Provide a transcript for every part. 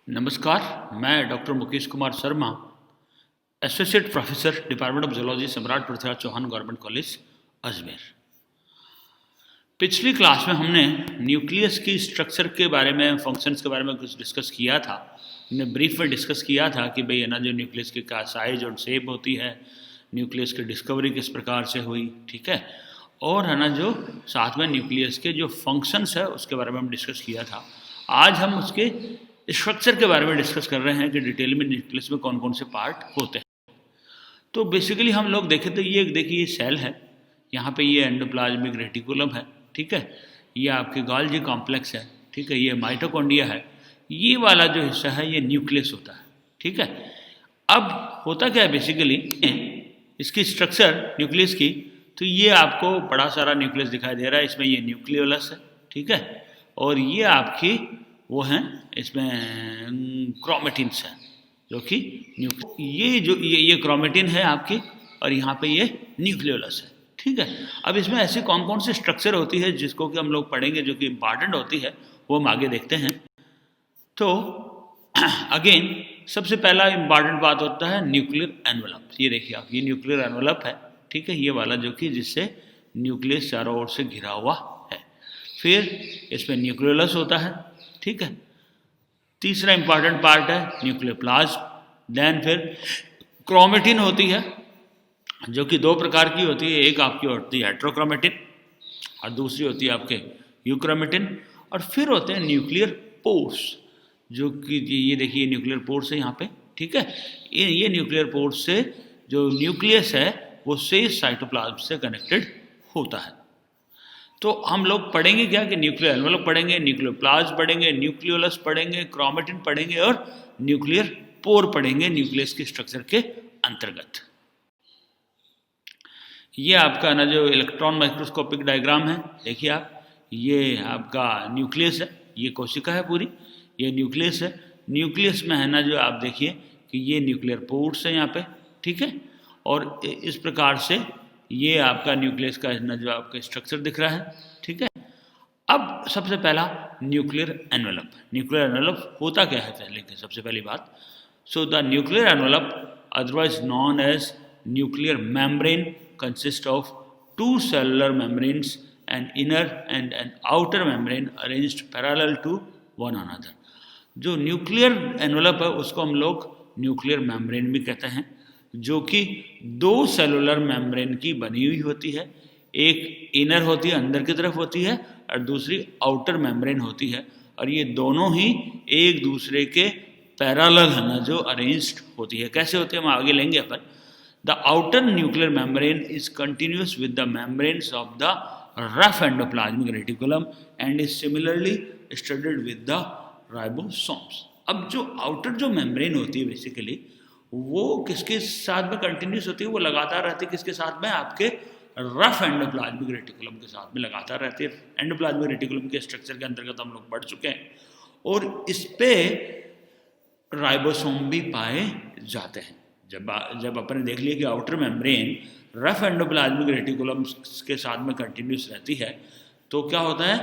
नमस्कार, मैं doctor Mukesh Kumar Sharma, associate professor department of zoology सम्राट पृथ्वीराज चौहान गवर्नमेंट कॉलेज अजमेर। पिछली क्लास में हमने न्यूक्लियस की स्ट्रक्चर के बारे में, फंक्शंस के बारे में कुछ डिस्कस किया था। हमने ब्रीफ में डिस्कस किया था कि भाई है ना, जो न्यूक्लियस की क्या साइज और शेप होती है, न्यूक्लियस की डिस्कवरी किस प्रकार से हुई, ठीक है, और है ना जो साथ में न्यूक्लियस के जो फंक्शंस है उसके बारे में हम डिस्कस किया था। आज हम उसके स्ट्रक्चर के बारे में डिस्कस कर रहे हैं कि डिटेल में न्यूक्लियस में कौन कौन से पार्ट होते हैं। तो बेसिकली हम लोग देखें तो ये देखिए, ये सेल है, यहाँ पे ये एंडोप्लाज्मिक रेटिकुलम है, ठीक है, ये आपके गोल्गी कॉम्प्लेक्स है, ठीक है, ये माइटोकॉन्ड्रिया है, ये वाला जो हिस्सा है ये न्यूक्लियस होता है, ठीक है। अब होता क्या है बेसिकली इसकी स्ट्रक्चर न्यूक्लियस की, तो ये आपको बड़ा सारा न्यूक्लियस दिखाई दे रहा है, इसमें ये न्यूक्लियोलस है, ठीक है, और ये आपकी वो हैं, इसमें क्रोमेटिन्स हैं जो कि ये क्रोमेटिन है आपकी, और यहाँ पे ये न्यूक्लियोलस है, ठीक है। अब इसमें ऐसी कौन कौन सी स्ट्रक्चर होती है जिसको कि हम लोग पढ़ेंगे, जो कि इंपॉर्टेंट होती है, वो हम आगे देखते हैं। तो अगेन सबसे पहला इंपॉर्टेंट बात होता है न्यूक्लियर एनवलप। ये देखिए आप, ये न्यूक्लियर एनवलप है, ठीक है, ये वाला जो कि जिससे न्यूक्लियस चारों ओर से घिरा हुआ है। फिर इसमें न्यूक्लियोलस होता है, ठीक है। तीसरा इंपॉर्टेंट पार्ट है न्यूक्लियर प्लाज्म। देन फिर क्रोमेटिन होती है, जो कि दो प्रकार की होती है, एक आपकी होती है हेट्रोक्रोमेटिन और दूसरी होती है आपके यूक्रोमेटिन। और फिर होते हैं न्यूक्लियर पोर्स, जो कि ये देखिए न्यूक्लियर पोर्स है यहाँ पे, ठीक है। ये न्यूक्लियर पोर्स से जो न्यूक्लियस है वो शेष साइटोप्लाज्म से कनेक्टेड होता है। तो हम लोग पढ़ेंगे क्या कि न्यूक्लियर एनवलप पढ़ेंगे, न्यूक्लियर प्लाज्म पढ़ेंगे, न्यूक्लियोलस पढ़ेंगे, क्रोमेटिन पढ़ेंगे और न्यूक्लियर पोर पढ़ेंगे न्यूक्लियस के स्ट्रक्चर के अंतर्गत। ये आपका ना जो इलेक्ट्रॉन माइक्रोस्कोपिक डायग्राम है, देखिए आप, ये आपका न्यूक्लियस है, ये कोशिका है पूरी, ये न्यूक्लियस है। न्यूक्लियस में है ना जो आप देखिए कि ये न्यूक्लियर पोर्स है यहाँ पे, ठीक है, और इस प्रकार से ये आपका न्यूक्लियस का ना जो आपका स्ट्रक्चर दिख रहा है, ठीक है। अब सबसे पहला न्यूक्लियर एनवलप। न्यूक्लियर एनवलप होता क्या है पहले के, सबसे पहली बात, so the nuclear envelope otherwise known as nuclear membrane consists of two cellular membranes, an inner and an outer membrane arranged parallel to one another। जो न्यूक्लियर एनवलप है उसको हम लोग न्यूक्लियर मेम्ब्रेन भी कहते हैं, जो कि दो सेलुलर मेम्ब्रेन की बनी हुई होती है। एक इनर होती है, अंदर की तरफ होती है, और दूसरी आउटर मेम्ब्रेन होती है, और ये दोनों ही एक दूसरे के पैरेलल है ना जो अरेंज्ड होती है। कैसे होती है हम आगे लेंगे अपन। The outer nuclear membrane is continuous with the membranes of the rough endoplasmic reticulum and is similarly studded with the ribosomes. अब जो आउटर जो मेम्ब्रेन होती है बेसिकली वो किसके साथ में कंटिन्यूस होती है, वो लगातार रहती है किसके साथ में, आपके रफ एंडोप्लाज्मिक रेटिकुलम के साथ में लगातार रहती है। एंडोप्लाज्मिक रेटिकुलम के स्ट्रक्चर के अंतर्गत हम लोग बढ़ चुके हैं, और इस पे राइबोसोम भी पाए जाते हैं। जब अपन ने देख लिया कि outer membrane rough endoplasmic reticulum के साथ में कंटिन्यूस रहती है, तो क्या होता है,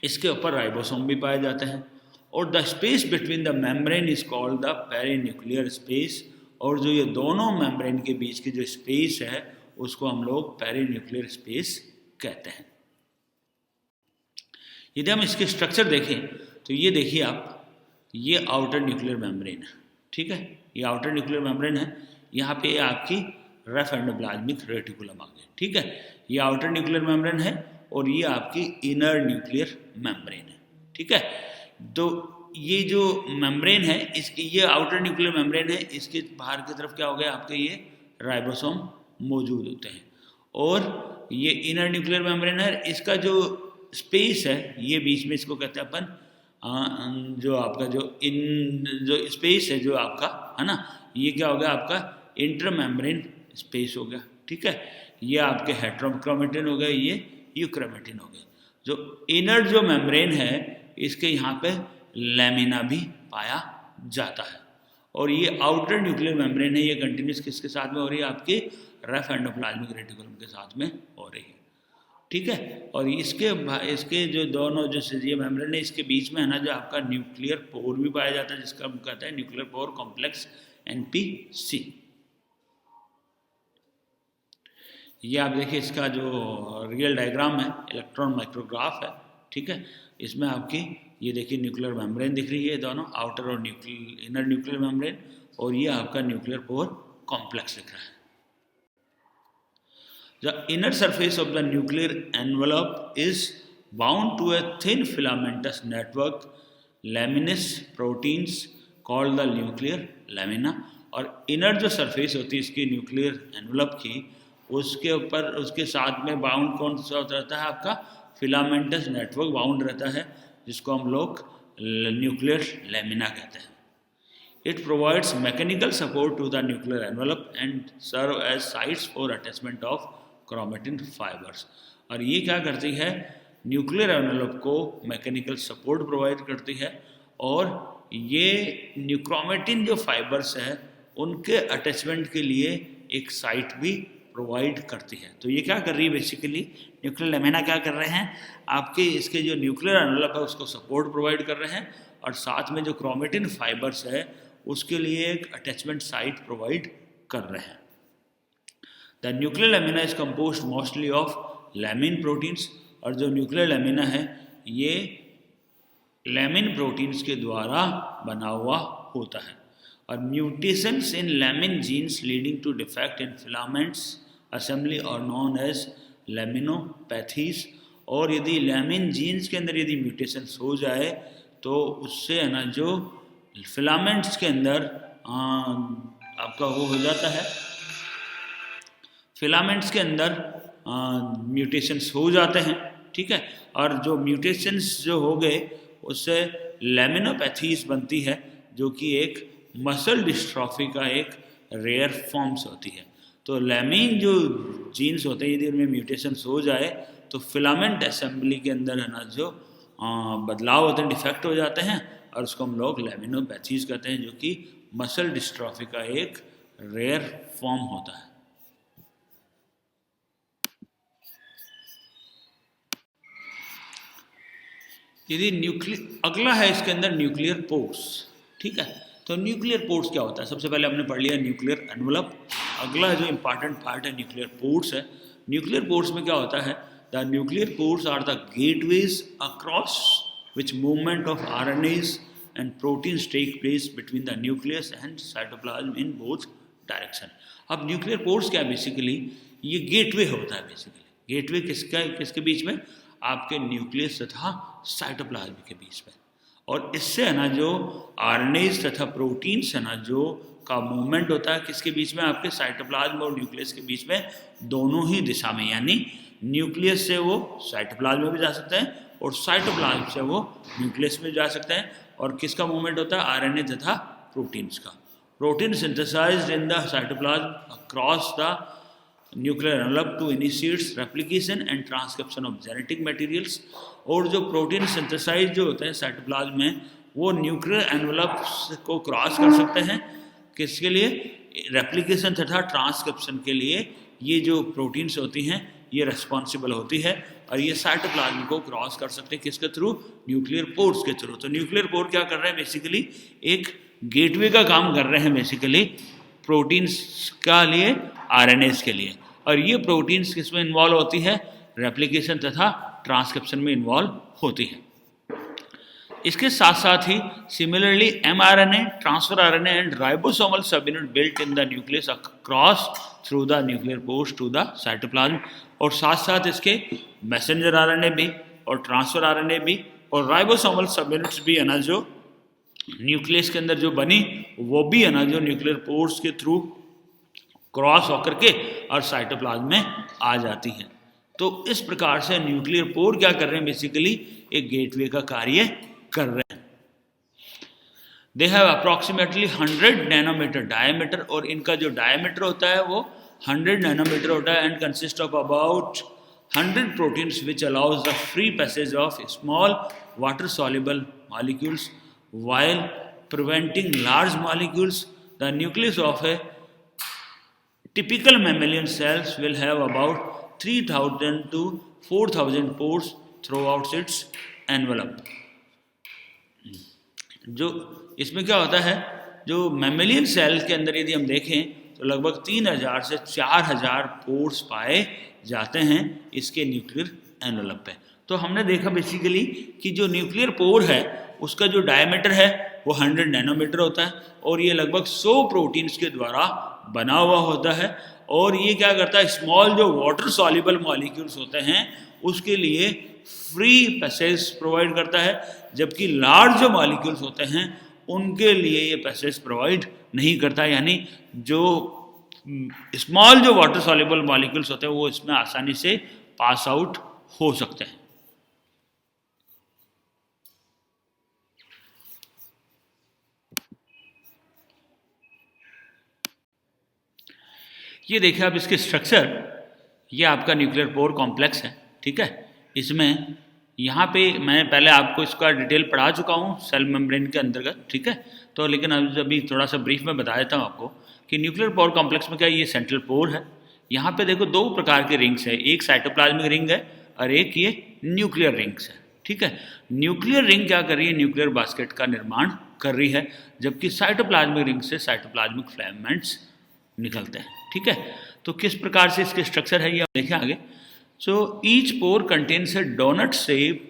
इसके ऊपर राइबोसोम भी पाए जाते हैं, और the space between the membrane is called the perinuclear space. और जो ये दोनों मेम्ब्रेन के बीच की जो स्पेस है उसको हम लोग पेरिन्यूक्लियर स्पेस कहते हैं। यदि हम इसके स्ट्रक्चर देखें तो ये देखिए आप, ये आउटर न्यूक्लियर मेम्ब्रेन है, ठीक है, ये आउटर न्यूक्लियर मेम्ब्रेन है, यहाँ पे आपकी रफ एंडोप्लाज्मिक रेटिकुलम आ गया, ठीक है, ये आउटर न्यूक्लियर मेम्ब्रेन है और ये आपकी इनर न्यूक्लियर मेम्ब्रेन है, ठीक है। तो ये जो मेम्ब्रेन है, इसकी ये आउटर न्यूक्लियर मेम्ब्रेन है, इसके बाहर की तरफ क्या हो गया आपके, ये राइबोसोम मौजूद होते हैं, और ये इनर न्यूक्लियर मेम्ब्रेन है, इसका जो स्पेस है ये बीच में, इसको कहते हैं अपन जो आपका जो स्पेस है जो आपका है ना, ये क्या हो गया आपका इंटर मेम्ब्रेन स्पेस हो गया, ठीक है। ये आपके हेट्रोक्रोमेटिन हो गए, ये यूक्रोमेटिन हो गए। जो इनर जो मेम्ब्रेन है इसके यहाँ पे लैमिना भी पाया जाता है, और ये आउटर न्यूक्लियर मेम्ब्रेन है, ये कंटिन्यूस किसके साथ में हो रही है, आपके रफ एंडोप्लाज्मिक रेटिकुलम के साथ में हो रही है। ठीक है। और इसके जो दोनों जो ये मेम्ब्रेन है, इसके बीच में है ना जो आपका न्यूक्लियर पोर भी पाया जाता है, जिसका हम कहते हैं न्यूक्लियर पोर कॉम्प्लेक्स, NPC। ये आप देखिए इसका जो रियल डायग्राम है, इलेक्ट्रॉन माइक्रोग्राफ है, ठीक है। इसमें आपकी ये देखिए न्यूक्लियर मेम्ब्रेन दिख रही है, दोनों आउटर और इनर न्यूक्लियर मेम्ब्रेन, और ये आपका न्यूक्लियर पोर कॉम्प्लेक्स दिख रहा है। The inner surface of the nuclear envelope is bound to a thin filamentous network laminous proteins called the nuclear lamina। और इनर जो सरफेस होती है इसकी न्यूक्लियर एनवलप की, उसके ऊपर उसके साथ में बाउंड कौन सा रहता है आपका, फिलामेंटस नेटवर्क बाउंड रहता है, जिसको हम लोग न्यूक्लियर लैमिना कहते हैं। It provides mechanical support to the nuclear envelope and serve as sites for attachment of chromatin fibers। और ये क्या करती है, न्यूक्लियर एनवलप को मैकेनिकल सपोर्ट प्रोवाइड करती है, और ये न्यूक्रोमेटिन जो फाइबर्स हैं उनके अटैचमेंट के लिए एक साइट भी प्रोवाइड करती है। तो ये क्या कर रही है बेसिकली, न्यूक्लियर लैमिना क्या कर रहे हैं, आपके इसके जो न्यूक्लियर एनवलप है उसको सपोर्ट प्रोवाइड कर रहे हैं, और साथ में जो क्रोमेटिन फाइबर्स है उसके लिए एक अटैचमेंट साइट प्रोवाइड कर रहे हैं। The nuclear lamina is composed mostly of lamin proteins. और जो न्यूक्लियर लैमिना है ये लैमिन प्रोटीन्स के द्वारा बना हुआ होता है। और mutations in lamin genes leading to defect in filaments assembly और नॉन एज लैमिनोपैथीज। और यदि लैमिन जीन्स के अंदर यदि म्यूटेशंस हो जाए तो उससे है ना जो फिलामेंट्स के अंदर आपका वो हो जाता है, फिलामेंट्स के अंदर म्यूटेशंस हो जाते हैं, ठीक है। और जो म्यूटेशंस जो हो गए उससे लैमिनोपैथीज बनती है, जो कि एक मसल डिस्ट्रॉफी का एक रेयर फॉर्म्स होती है। तो लैमिन जो जीन्स होते हैं यदि उनमें म्यूटेशंस हो जाए तो फिलामेंट असेंबली के अंदर है ना जो बदलाव होते हैं, डिफेक्ट हो जाते हैं, और उसको हम लोग लैमिनोपैथीज कहते हैं, जो कि मसल डिस्ट्रॉफी का एक रेयर फॉर्म होता है। यदि अगला है इसके अंदर न्यूक्लियर पोर्स, ठीक है। तो न्यूक्लियर पोर्स क्या होता है, सबसे पहले हमने पढ़ लिया न्यूक्लियर एनवलप। अगला जो इंपॉर्टेंट पार्ट है न्यूक्लियर पोर्स है। न्यूक्लियर पोर्स में क्या होता है, the nuclear pores are the gateways across which movement of RNAs and proteins take place between the nucleus and cytoplasm in both direction। अब nuclear pores क्या है basically, ये गेटवे होता है बेसिकली। गेटवे किसके बीच में, आपके न्यूक्लियस तथा साइटोप्लाज्म के बीच में। और इससे है ना जो आरएनएज तथा प्रोटीन्स है ना जो का मूवमेंट होता है किसके बीच में, आपके साइटोप्लाज्म और न्यूक्लियस के बीच में, दोनों ही दिशा में। यानी न्यूक्लियस से वो साइटोप्लाज्म में भी जा सकते हैं और साइटोप्लाज्म से वो न्यूक्लियस में जा सकते हैं। और किसका मूवमेंट होता है, आरएनए तथा प्रोटीन्स का। Protein synthesized in the cytoplasm across the nuclear envelope to initiates replication and transcription of genetic materials. और जो प्रोटीन सिंथेसाइज जो होते हैं साइटोप्लाज्म में, वो न्यूक्लियर एनवलप को क्रॉस कर सकते हैं, किसके लिए, रेप्लिकेशन तथा ट्रांसक्रिप्शन के लिए। ये जो प्रोटीन्स होती हैं ये रिस्पॉन्सिबल होती है, और ये साइटोप्लाज्म को क्रॉस कर सकते हैं किसके थ्रू, न्यूक्लियर पोर्स के थ्रू। तो न्यूक्लियर पोर क्या कर रहे हैं बेसिकली, एक गेटवे का काम कर रहे हैं बेसिकली प्रोटीन्स का लिए, आरएनएस के लिए। और ये प्रोटीन्स किसमें इन्वॉल्व होती है, रेप्लिकेशन तथा ट्रांसक्रिप्शन में इन्वॉल्व होती है। इसके साथ साथ ही similarly mRNA, transfer RNA and ribosomal subunit built in the nucleus across through the nuclear pores to the cytoplasm. और साथ साथ इसके मैसेंजर आरएनए भी और ट्रांसफर आरएनए भी और राइबोसोमल सबयूनिट्स भी है ना जो न्यूक्लियस के अंदर जो बनी, वो भी है ना जो न्यूक्लियर पोर्स के थ्रू क्रॉस होकर के और साइटोप्लाज्म में आ जाती हैं। तो इस प्रकार से न्यूक्लियर पोर क्या कर रहे हैं बेसिकली, एक गेटवे का कार्य कर रहे हैं। They have approximately 100 nanometre diameter. और इनका जो डायमीटर होता है वो 100 नैनोमीटर होता है, and consist of about 100 proteins which allows the free passage of small water soluble molecules while preventing large molecules. The nucleus of a typical mammalian cells will have about 3000 to 4000 pores throughout its envelope। जो इसमें क्या होता है, जो mammalian cell के अंदर यदि हम देखें तो लगभग 3000 से 4000 पोर्स पाए जाते हैं इसके न्यूक्लियर एनवेलप पे। तो हमने देखा बेसिकली कि जो न्यूक्लियर पोर है उसका जो डायमीटर है वो 100 नैनोमीटर होता है और ये लगभग 100 प्रोटीन्स के द्वारा बना हुआ होता है। और ये क्या करता है, स्मॉल जो वाटर सॉल्युबल मॉलिक्यूल्स होते हैं उसके लिए फ्री पैसेज प्रोवाइड करता है, जबकि लार्ज जो मॉलिक्यूल्स होते हैं उनके लिए ये पैसेज प्रोवाइड नहीं करता। यानी जो स्मॉल जो वाटर सॉल्युबल मॉलिक्यूल्स होते हैं वो इसमें आसानी से पास आउट हो सकते हैं। ये देखिए आप इसके स्ट्रक्चर, ये आपका न्यूक्लियर पोर कॉम्प्लेक्स है, ठीक है। इसमें यहाँ पे मैं पहले आपको इसका डिटेल पढ़ा चुका हूँ सेल मेम्ब्रेन के अंतर्गत, ठीक है। तो लेकिन अभी थोड़ा सा ब्रीफ में बता देता हूँ आपको कि न्यूक्लियर पोर कॉम्प्लेक्स में क्या ये सेंट्रल पोर है। यहाँ पे देखो दो प्रकार के रिंग्स है, एक साइटोप्लाज्मिक रिंग है और एक ये न्यूक्लियर रिंग्स है, ठीक है। न्यूक्लियर रिंग क्या कर रही है, न्यूक्लियर बास्केट का निर्माण कर रही है, जबकि साइटोप्लाज्मिक रिंग से साइटोप्लाज्मिक फिलामेंट्स निकलते हैं, ठीक है। तो किस प्रकार से इसके स्ट्रक्चर है ये आप देखें आगे। So each pore contains a donut shape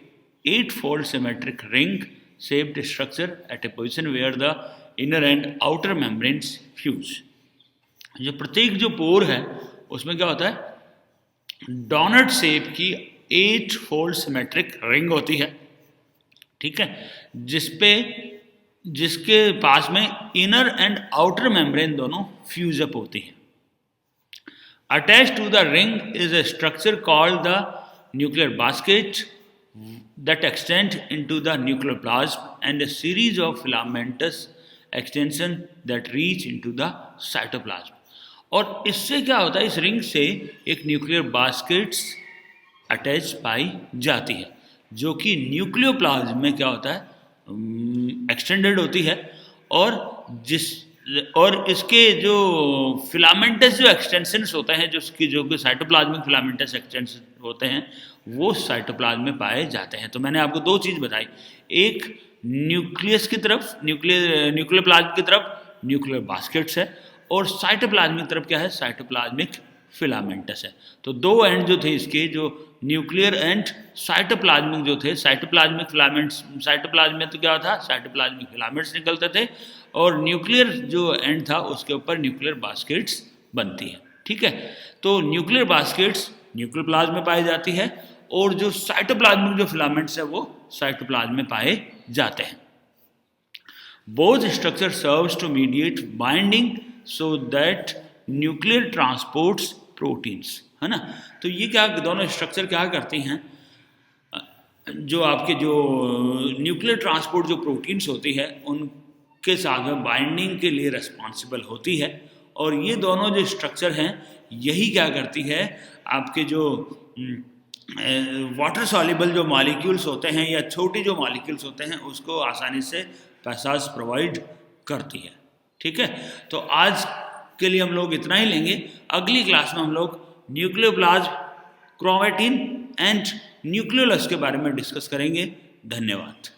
8-fold symmetric ring shaped structure at a position where the inner and outer membranes fuse। जो प्रत्येक जो पोर है उसमें क्या होता है, डोनट शेप की 8-fold सिमेट्रिक रिंग होती है, ठीक है, जिसके पास में इनर एंड आउटर मेम्ब्रेन दोनों फ्यूज अप होती है। Attached to the ring is a structure called the nuclear basket that extends into the nuclear plasm and a series of filamentous extension that reach into the cytoplasm। और इससे क्या होता है, इस ring से एक न्यूक्लियर बास्केट्स अटैच पाई जाती है जो कि न्यूक्लियोप्लाज्म में क्या होता है, एक्सटेंडेड होती है। और इसके जो फिलामेंटस जो एक्सटेंशंस होते हैं, जो कि साइटोप्लाज्मिक फिलामेंटस एक्सटेंशन होते हैं वो साइटोप्लाज्म में पाए जाते हैं। तो मैंने आपको दो चीज़ बताई, एक न्यूक्लियस की तरफ न्यूक्लियर प्लाज्म की तरफ न्यूक्लियर बास्केट्स है और साइटोप्लाज्मिक तरफ क्या है, साइटोप्लाज्मिक फिलामेंटस है। तो दो एंड जो थे इसके, जो न्यूक्लियर एंड साइटोप्लाज्मिक जो थे, साइटोप्लाज्मिक फिलामेंट्स, साइटोप्लाज्म में तो क्या था, साइटोप्लाज्मिक फिलामेंट्स निकलते थे और न्यूक्लियर जो एंड था उसके ऊपर न्यूक्लियर बास्केट्स बनती है, ठीक है। तो न्यूक्लियर बास्केट्स न्यूक्लियर प्लाज्म में पाई जाती है और जो साइटोप्लाज्मिक जो फिलामेंट्स है वो साइटोप्लाज्म में पाए जाते हैं। Both structure serves to mediate binding so that nuclear transports proteins, है ना। तो ये क्या दोनों स्ट्रक्चर क्या करती हैं, जो आपके जो न्यूक्लियर ट्रांसपोर्ट जो प्रोटीन्स होती है उनके साथ में बाइंडिंग के लिए रिस्पॉन्सिबल होती है। और ये दोनों जो स्ट्रक्चर हैं यही क्या करती है, आपके जो वाटर सॉल्युबल जो मॉलिक्यूल्स होते हैं या छोटी जो मॉलिक्यूल्स होते हैं उसको आसानी से पैसेज प्रोवाइड करती है, ठीक है। तो आज के लिए हम लोग इतना ही लेंगे। अगली क्लास में हम लोग न्यूक्लियोप्लाज्म, क्रोमैटिन एंड न्यूक्लियोलस के बारे में डिस्कस करेंगे। धन्यवाद।